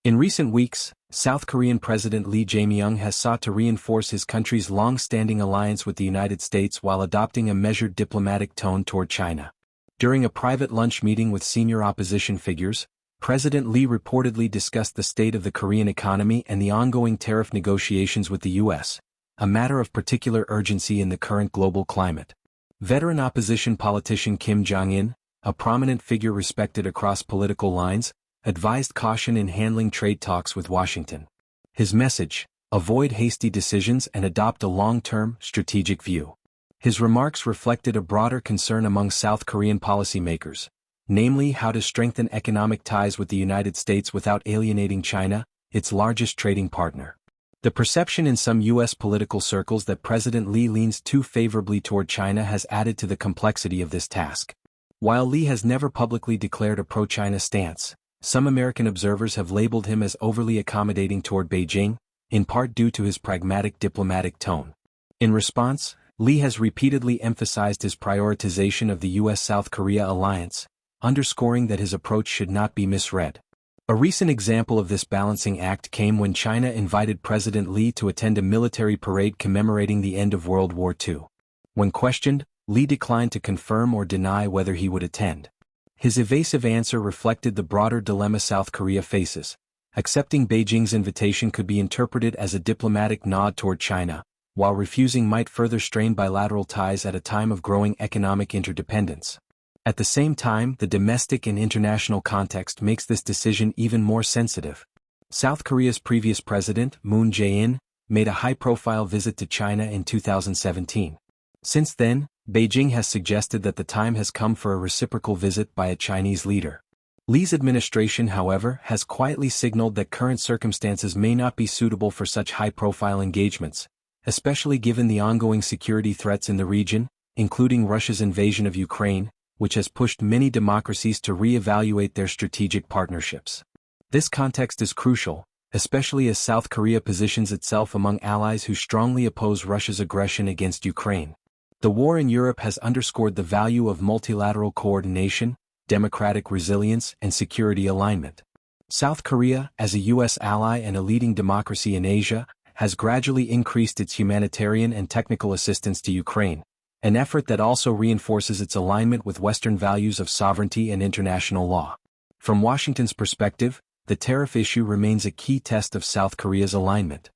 In recent weeks, South Korean President Lee Jae-myung has sought to reinforce his country's long-standing alliance with the United States while adopting a measured diplomatic tone toward China. During a private lunch meeting with senior opposition figures, President Lee reportedly discussed the state of the Korean economy and the ongoing tariff negotiations with the U.S., a matter of particular urgency in the current global climate. Veteran opposition politician Kim Jong-un, a prominent figure respected across political lines, advised caution in handling trade talks with Washington. His message: avoid hasty decisions and adopt a long-term, strategic view. His remarks reflected a broader concern among South Korean policymakers, namely how to strengthen economic ties with the United States without alienating China, its largest trading partner. The perception in some U.S. political circles that President Lee leans too favorably toward China has added to the complexity of this task. While Lee has never publicly declared a pro-China stance, some American observers have labeled him as overly accommodating toward Beijing, in part due to his pragmatic diplomatic tone. In response, Lee has repeatedly emphasized his prioritization of the U.S. South Korea alliance, underscoring that his approach should not be misread. A recent example of this balancing act came when China invited President Lee to attend a military parade commemorating the end of World War II. When questioned, Lee declined to confirm or deny whether he would attend. His evasive answer reflected the broader dilemma South Korea faces. Accepting Beijing's invitation could be interpreted as a diplomatic nod toward China, while refusing might further strain bilateral ties at a time of growing economic interdependence. At the same time, the domestic and international context makes this decision even more sensitive. South Korea's previous president, Moon Jae-in, made a high-profile visit to China in 2017. Since then, Beijing has suggested that the time has come for a reciprocal visit by a Chinese leader. Lee's administration, however, has quietly signaled that current circumstances may not be suitable for such high-profile engagements, especially given the ongoing security threats in the region, including Russia's invasion of Ukraine, which has pushed many democracies to re-evaluate their strategic partnerships. This context is crucial, especially as South Korea positions itself among allies who strongly oppose Russia's aggression against Ukraine. The war in Europe has underscored the value of multilateral coordination, democratic resilience, and security alignment. South Korea, as a U.S. ally and a leading democracy in Asia, has gradually increased its humanitarian and technical assistance to Ukraine, an effort that also reinforces its alignment with Western values of sovereignty and international law. From Washington's perspective, the tariff issue remains a key test of South Korea's alignment.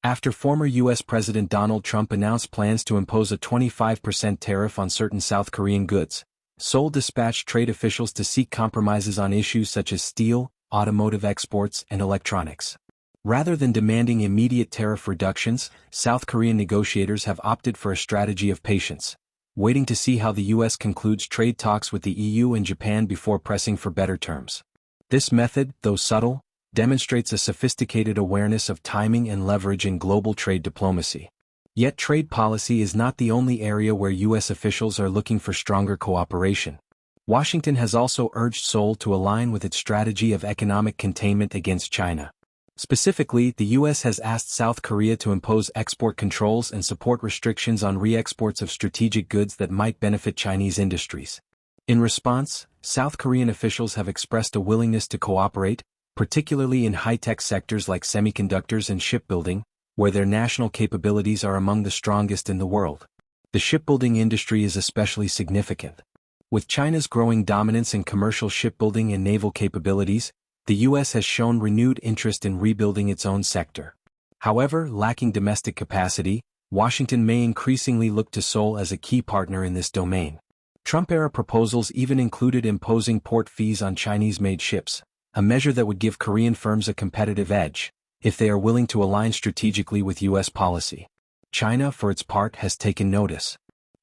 After former U.S. President Donald Trump announced plans to impose a 25% tariff on certain South Korean goods, Seoul dispatched trade officials to seek compromises on issues such as steel, automotive exports, and electronics. Rather than demanding immediate tariff reductions, South Korean negotiators have opted for a strategy of patience, waiting to see how the U.S. concludes trade talks with the EU and Japan before pressing for better terms. This method, though subtle, demonstrates a sophisticated awareness of timing and leverage in global trade diplomacy. Yet trade policy is not the only area where U.S. officials are looking for stronger cooperation. Washington has also urged Seoul to align with its strategy of economic containment against China. Specifically, the U.S. has asked South Korea to impose export controls and support restrictions on re-exports of strategic goods that might benefit Chinese industries. In response, South Korean officials have expressed a willingness to cooperate, particularly in high-tech sectors like semiconductors and shipbuilding, where their national capabilities are among the strongest in the world. The shipbuilding industry is especially significant. With China's growing dominance in commercial shipbuilding and naval capabilities, the U.S. has shown renewed interest in rebuilding its own sector. However, lacking domestic capacity, Washington may increasingly look to Seoul as a key partner in this domain. Trump-era proposals even included imposing port fees on Chinese-made ships, a measure that would give Korean firms a competitive edge, if they are willing to align strategically with U.S. policy. China, for its part, has taken notice.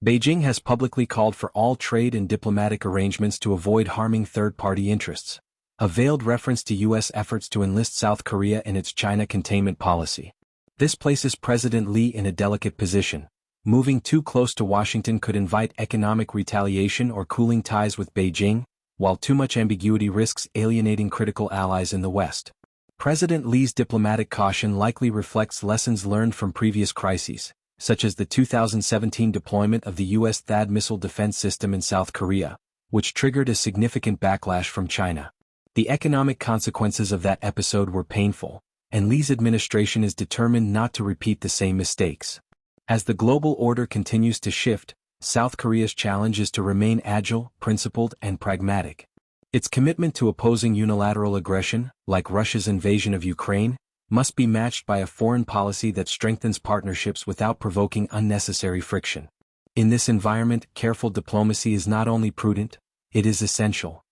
Beijing has publicly called for all trade and diplomatic arrangements to avoid harming third-party interests, a veiled reference to U.S. efforts to enlist South Korea in its China containment policy. This places President Lee in a delicate position. Moving too close to Washington could invite economic retaliation or cooling ties with Beijing, while too much ambiguity risks alienating critical allies in the West. President Lee's diplomatic caution likely reflects lessons learned from previous crises, such as the 2017 deployment of the U.S. THAAD missile defense system in South Korea, which triggered a significant backlash from China. The economic consequences of that episode were painful, and Lee's administration is determined not to repeat the same mistakes. As the global order continues to shift, South Korea's challenge is to remain agile, principled, and pragmatic. Its commitment to opposing unilateral aggression, like Russia's invasion of Ukraine, must be matched by a foreign policy that strengthens partnerships without provoking unnecessary friction. In this environment, careful diplomacy is not only prudent, it is essential.